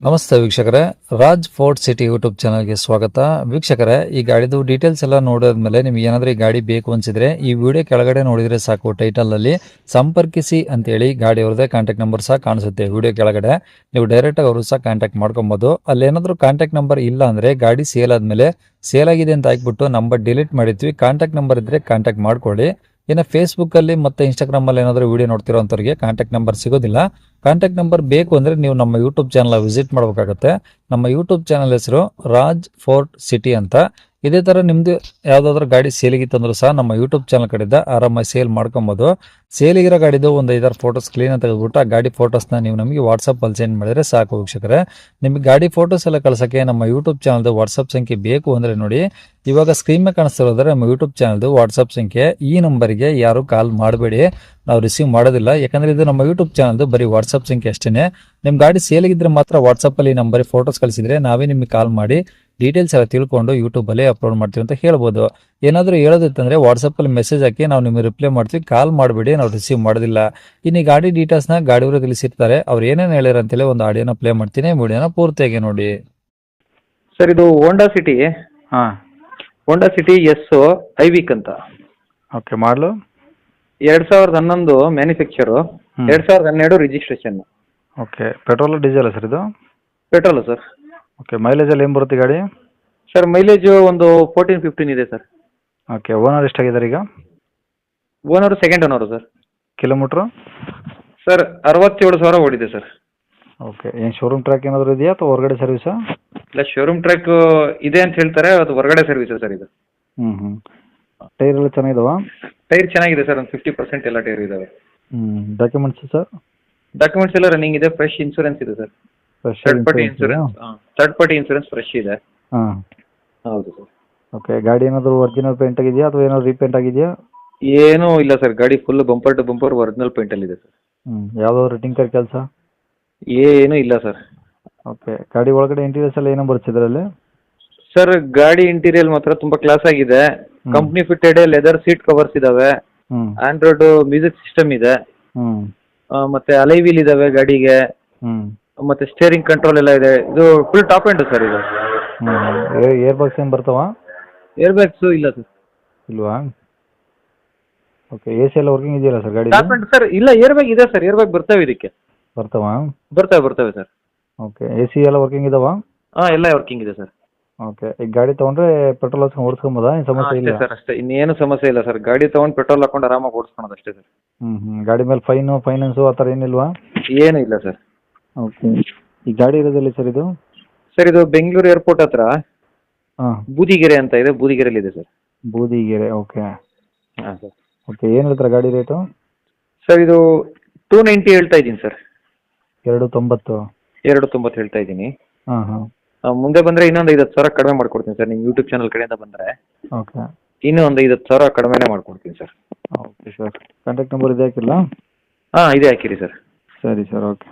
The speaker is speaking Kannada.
ನಮಸ್ತೆ ವೀಕ್ಷಕರೇ, ರಾಜ್ ಫೋರ್ಟ್ ಸಿಟಿ ಯೂಟ್ಯೂಬ್ ಚಾನಲ್ಗೆ ಸ್ವಾಗತ. ವೀಕ್ಷಕರೇ, ಈ ಗಾಡಿದು ಡೀಟೇಲ್ಸ್ ಎಲ್ಲ ನೋಡಿದ್ಮೇಲೆ ನಿಮ್ಗೆ ಏನಾದರೂ ಈ ಗಾಡಿ ಬೇಕು ಅನ್ಸಿದ್ರೆ ಈ ವಿಡಿಯೋ ಕೆಳಗಡೆ ನೋಡಿದ್ರೆ ಸಾಕು, ಟೈಟಲ್ ಅಲ್ಲಿ ಸಂಪರ್ಕಿಸಿ ಅಂತೇಳಿ ಗಾಡಿ ಅವ್ರದ್ದೇ ಕಾಂಟ್ಯಾಕ್ಟ್ ನಂಬರ್ ಸಹ ಕಾಣಿಸುತ್ತೆ. ವಿಡಿಯೋ ಕೆಳಗಡೆ ನೀವು ಡೈರೆಕ್ಟ್ ಆಗಿ ಅವರು ಸಹ ಕಾಂಟ್ಯಾಕ್ಟ್ ಮಾಡ್ಕೊಬಹುದು. ಅಲ್ಲಿ ಏನಾದರೂ ಕಾಂಟ್ಯಾಕ್ಟ್ ನಂಬರ್ ಇಲ್ಲ ಅಂದ್ರೆ ಗಾಡಿ ಸೇಲ್ ಆದ್ಮೇಲೆ ಸೇಲ್ ಆಗಿದೆ ಅಂತ ಹಾಕ್ಬಿಟ್ಟು ನಂಬರ್ ಡಿಲೀಟ್ ಮಾಡಿದ್ವಿ, ಕಾಂಟ್ಯಾಕ್ಟ್ ನಂಬರ್ ಇದ್ರೆ ಕಾಂಟ್ಯಾಕ್ಟ್ ಮಾಡ್ಕೊಳ್ಳಿ. ಇನ್ನು ಫೇಸ್ಬುಕ್ ಅಲ್ಲಿ ಮತ್ತೆ ಇನ್ಸ್ಟಾಗ್ರಾಮ್ ಅಲ್ಲಿ ಏನಾದರೂ ವಿಡಿಯೋ ನೋಡ್ತಿರೋಂಥವ್ರಿಗೆ ಕಾಂಟ್ಯಾಕ್ಟ್ ನಂಬರ್ ಸಿಗೋದಿಲ್ಲ. ಕಾಂಟ್ಯಾಕ್ಟ್ ನಂಬರ್ ಬೇಕು ಅಂದ್ರೆ ನೀವು ನಮ್ಮ ಯೂಟ್ಯೂಬ್ ಚಾನಲ್ ವಿಸಿಟ್ ಮಾಡಬೇಕಾಗುತ್ತೆ. ನಮ್ಮ ಯೂಟ್ಯೂಬ್ ಚಾನಲ್ ಹೆಸರು ರಾಜ್ ಫೋರ್ಟ್ ಸಿಟಿ ಅಂತ. ಇದೇ ತರ ನಿಮ್ದು ಯಾವ್ದಾದ್ರು ಗಾಡಿ ಸೇಲಿಗಿತ್ತಂದ್ರೂ ಸಹ ನಮ್ಮ ಯೂಟ್ಯೂಬ್ ಚಾನಲ್ ಕಡೆಯಿಂದ ಆರಾಮಾಗಿ ಸೇಲ್ ಮಾಡ್ಕೊಬಹುದು. ಸೇಲಿಗಿರೋ ಗಾಡಿದು ಒಂದು 5-6 ಫೋಟೋಸ್ ಕ್ಲೀನ್ ಅಂತ ತೆಗೆದುಬಿಟ್ಟು ಆ ಗಾಡಿ ಫೋಟೋಸ್ನ ನೀವು ನಮಗೆ ವಾಟ್ಸಪ್ ಅಲ್ಲಿ ಸೆಂಡ್ ಮಾಡಿದ್ರೆ ಸಾಕು ವೀಕ್ಷಕರೇ. ನಿಮಗೆ ಗಾಡಿ ಫೋಟೋಸ್ ಎಲ್ಲ ಕಳ್ಸಕ್ಕೆ ನಮ್ಮ ಯೂಟ್ಯೂಬ್ ಚಾನಲ್ದು ವಾಟ್ಸಪ್ ಸಂಖ್ಯೆ ಬೇಕು ಅಂದ್ರೆ ನೋಡಿ, ಇವಾಗ ಸ್ಕ್ರೀನ್ ಮೇಲೆ ಕಾಣಿಸ್ತಿರೋದ್ರೆ ನಮ್ಮ ಯೂಟ್ಯೂಬ್ ಚಾನಲ್ದು ವಾಟ್ಸಪ್ ಸಂಖ್ಯೆ. ಈ ನಂಬರ್ಗೆ ಯಾರು ಕಾಲ್ ಮಾಡಬೇಡಿ, ನಾವು ರಿಸೀವ್ ಮಾಡೋದಿಲ್ಲ. ಯಾಕಂದ್ರೆ ಇದು ನಮ್ಮ ಯೂಟ್ಯೂಬ್ ಚಾನಲ್ದು ಬರೀ ವಾಟ್ಸಪ್ ಸಂಖ್ಯೆ ಅಷ್ಟೇನೆ. ನಿಮ್ ಗಾಡಿ ಸೇಲಿಗಿದ್ರೆ ಮಾತ್ರ ವಾಟ್ಸಪ್ ಅಲ್ಲಿ ನಂಬರ್ ಫೋಟೋಸ್ ಕಳಿಸಿದ್ರೆ ನಾವೇ ನಿಮಗೆ ಕಾಲ್ ಮಾಡಿ ಡೀಟೇಲ್ಸ್ ಎಲ್ಲ ತಿಳ್ಕೊಂಡು ಯೂಟ್ಯೂಬ್ ಅಲ್ಲಿ ಅಪ್ಲೋಡ್ ಮಾಡ್ತೀವಿ ಅಂತ ಹೇಳ್ಬೋದು. ಏನಾದರೂ ಹೇಳೋದಿತ್ತಂದ್ರೆ ವಾಟ್ಸಪ್ ಅಲ್ಲಿ ಮೆಸೇಜ್ ಹಾಕಿ ನಾವು ನಿಮಗೆ ರಿಪ್ಲೈ ಮಾಡ್ತೀವಿ, ಕಾಲ್ ಮಾಡಬೇಡಿ, ನಾವು ರಿಸೀವ್ ಮಾಡೋದಿಲ್ಲ. ಇನ್ನು ಈ ಗಾಡಿ ಡೀಟೇಲ್ಸ್ನ ಗಾಡಿಯವರು ತಿಳಿಸಿರ್ತಾರೆ, ಅವ್ರು ಏನೇನು ಹೇಳ್ಯಾರ ಅಂತೇಳಿ ಒಂದು ಆಡಿಯೋನ ಪ್ಲೇ ಮಾಡ್ತೀನಿ, ವಿಡಿಯೋನ ಪೂರ್ತಿಯಾಗಿ ನೋಡಿ. ಸರ್ ಇದು ಹೋಂಡಾ ಸಿಟಿ ಹಾಂ. ಎಸ್ ಐ ವೀಕ್ ಅಂತ ಓಕೆ. ಮಾಡಲು 2011 ಮ್ಯಾನುಫ್ಯಾಕ್ಚರು, ಹ್ಮ್. 2012 registration. Okay. Petrol diesel sir ಇದು? Petrol sir. ಓಕೆ. ಮೈಲೇಜಲ್ಲಿ ಏನು ಬರುತ್ತೆ ಗಾಡಿ? ಸರ್ ಮೈಲೇಜು ಒಂದು 14-15 ಇದೆ ಸರ್. ಓಕೆ. ಓನರ್ ಎಷ್ಟಾಗಿದ್ದಾರೆ ಈಗ? Owner second owner sir. Kilometre? Sir 67,000 ಓಡಿದೆ ಸರ್. ಓಕೆ. ಏನು ಶೋರೂಮ್ ಟ್ರ್ಯಾಕ್ ಏನಾದರೂ ಇದೆಯಾ ಅಥವಾ ಹೊರಗಡೆ ಸರ್ವಿಸಾ? ಇಲ್ಲ, ಶೋರೂಮ್ ಟ್ರ್ಯಾಕ್ ಇದೆ ಅಂತ ಹೇಳ್ತಾರೆ, ಅದು ಹೊರಗಡೆ ಸರ್ವಿಸ್ ಸರ್ ಇದು. ಹ್ಞೂ. ಟೈರ್ ಎಲ್ಲ ಚೆನ್ನಾಗಿದಾವ? ಟೈರ್ ಚೆನ್ನಾಗಿದೆ ಸರ್, ಒಂದು 50% ಎಲ್ಲ ಟೈರ್ ಇದಾವೆ. Documents sir? ಡಾಕ್ಯುಮೆಂಟ್ಸ್ ಎಲ್ಲ ರನ್ನಿಂಗ್ ಇದೆ, ಫ್ರೆಶ್ ಇನ್ಶೂರೆನ್ಸ್ ಇದೆ sir. Third party insurance fresh ಇದೆ. ಹಾಂ. ಹೌದು ಸರ್. ಓಕೆ. ಗಾಡಿ ಏನಾದರೂ ಒರಿಜಿನಲ್ ಪೇಂಟ್ ಆಗಿದೆಯಾ ಅಥವಾ ಏನಾದರೂ ರೀಪೇಂಟ್ ಆಗಿದೆಯಾ? ಏನೂ ಇಲ್ಲ ಸರ್, ಗಾಡಿ full bumper to bumper original ಪೇಂಟಲ್ಲಿ ಇದೆ ಸರ್. ಯಾವುದಾದ್ರು ರೆಟಿಂಗ್ ಕರ್ ಕೆಲಸ? ಏನೂ ಇಲ್ಲ ಸರ್. ಓಕೆ. ಗಾಡಿ ಒಳಗಡೆ ಇಂಟೀರಿಯರ್ಸ್ ಎಲ್ಲ ಏನೋ ಬರುತ್ತೆ ಇದರಲ್ಲಿ? ಸರ್ ಗಾಡಿ ಇಂಟೀರಿಯರ್ ಮಾತ್ರ ತುಂಬಾ ಕ್ಲಾಸ್ ಆಗಿದೆ. Company fitted leather seat covers ಇದಾವೆ, ಹ್ಞೂ. ಆಂಡ್ರಾಯ್ಡ್ ಮ್ಯೂಸಿಕ್ ಸಿಸ್ಟಮ್ ಇದೆ, ಹ್ಞೂ. ಮತ್ತೆ ಅಲೈ ವೀಲ್ ಇದಾವೆ ಗಾಡಿಗೆ, ಹ್ಞೂ. ಮತ್ತೆ ಸ್ಟೇರಿಂಗ್ ಕಂಟ್ರೋಲ್ ಎಲ್ಲ ಇದೆ. ಇದು ಫುಲ್ ಟಾಪ್ ಎಂಡ್ ಸರ್ ಇದು. ಏರ್ ಬಾಕ್ಸ್ ಏನು ಬರ್ತಾವ? ಏರ್ ಬ್ಯಾಗ್ಸ್ ಇಲ್ಲ ಸರ್. ಇಲ್ವಾ? ಓಕೆ. ಎ ಸಿ ಎಲ್ಲ ವರ್ಕಿಂಗ್ ಇದೆಯಲ್ಲ ಸರ್ ಗಾಡಿ? ಟಾಪ್ ಎಂಡ್ ಸರ್ ಇಲ್ಲ, ಏರ್ ಬ್ಯಾಗ್ ಇದೆ ಸರ್, ಏರ್ ಬ್ಯಾಗ್ ಬರ್ತವೆ ಇದಕ್ಕೆ. ಬರ್ತಾವ? ಬರ್ತವೆ ಸರ್. ಓಕೆ. ಎ ಸಿ ಎಲ್ಲ ವರ್ಕಿಂಗ್ ಇದಾವ? ಹಾಂ, ಎಲ್ಲ ವರ್ಕಿಂಗ್ ಇದೆ ಸರ್. ಓಕೆ. ಈಗ ಗಾಡಿ ತೊಗೊಂಡ್ರೆ ಪೆಟ್ರೋಲ್ ಹಾಕ್ಸ್ಕೊಂಡು ಓಡಿಸ್ಕೊಂಬೋದಾ? ಏನು ಸಮಸ್ಯೆ ಅಷ್ಟೇ ಇಲ್ಲ? ಸರ್, ಅಷ್ಟೇ, ಇನ್ನೇನು ಸಮಸ್ಯೆ ಇಲ್ಲ ಸರ್. ಗಾಡಿ ತಗೊಂಡು ಪೆಟ್ರೋಲ್ ಹಾಕೊಂಡು ಆರಾಮಾಗಿ ಓಡಿಸ್ಕೊಳೋದು ಅಷ್ಟೇ ಸರ್. ಗಾಡಿ ಮೇಲೆ ಫೈನಾನ್ಸು ಆ ಥರ ಏನಿಲ್ವಾ? ಏನೂ ಇಲ್ಲ ಸರ್. ಓಕೆ. ಈ ಗಾಡಿ ಇರೋದಿಲ್ಲ ಸರ್ ಇದು? ಸರ್ ಇದು ಬೆಂಗಳೂರು ಏರ್ಪೋರ್ಟ್ ಹತ್ರ ಹಾಂ. ಬೂದಿಗೆರೆ ಅಂತ ಇದೆ, ಬೂದಿಗೆರೆಯಲ್ಲಿ ಇದೆ ಸರ್. ಬೂದಿಗೆರೆ. ಓಕೆ. ಹಾಂ ಸರ್. ಓಕೆ. ಏನು ಹೇಳ್ತಾರೆ ಗಾಡಿ ರೇಟು? ಸರ್ ಇದು 290 ಹೇಳ್ತಾ ಇದ್ದೀನಿ ಸರ್. 290? 290 ಹೇಳ್ತಾ ಇದ್ದೀನಿ. ಹಾಂ ಹಾಂ. ಮುಂದೆ ಬಂದರೆ ಇನ್ನೊಂದು 50,000 ಕಡಿಮೆ ಮಾಡ್ಕೊಡ್ತೀನಿ ಸರ್. ನಿಮ್ಮ ಯೂಟ್ಯೂಬ್ ಚಾನಲ್ ಕಡೆಯಿಂದ ಬಂದರೆ ಓಕೆ. ಇನ್ನೂ ಒಂದು 50,000 ಕಡಿಮೆನೇ ಮಾಡ್ಕೊಡ್ತೀನಿ sir. Okay sir. Contact number ಇದೆ ಹಾಕಿರಲಾ? ಹಾಂ, ಇದೇ ಹಾಕಿರಿ ಸರ್. ಸರಿ ಸರ್. ಓಕೆ.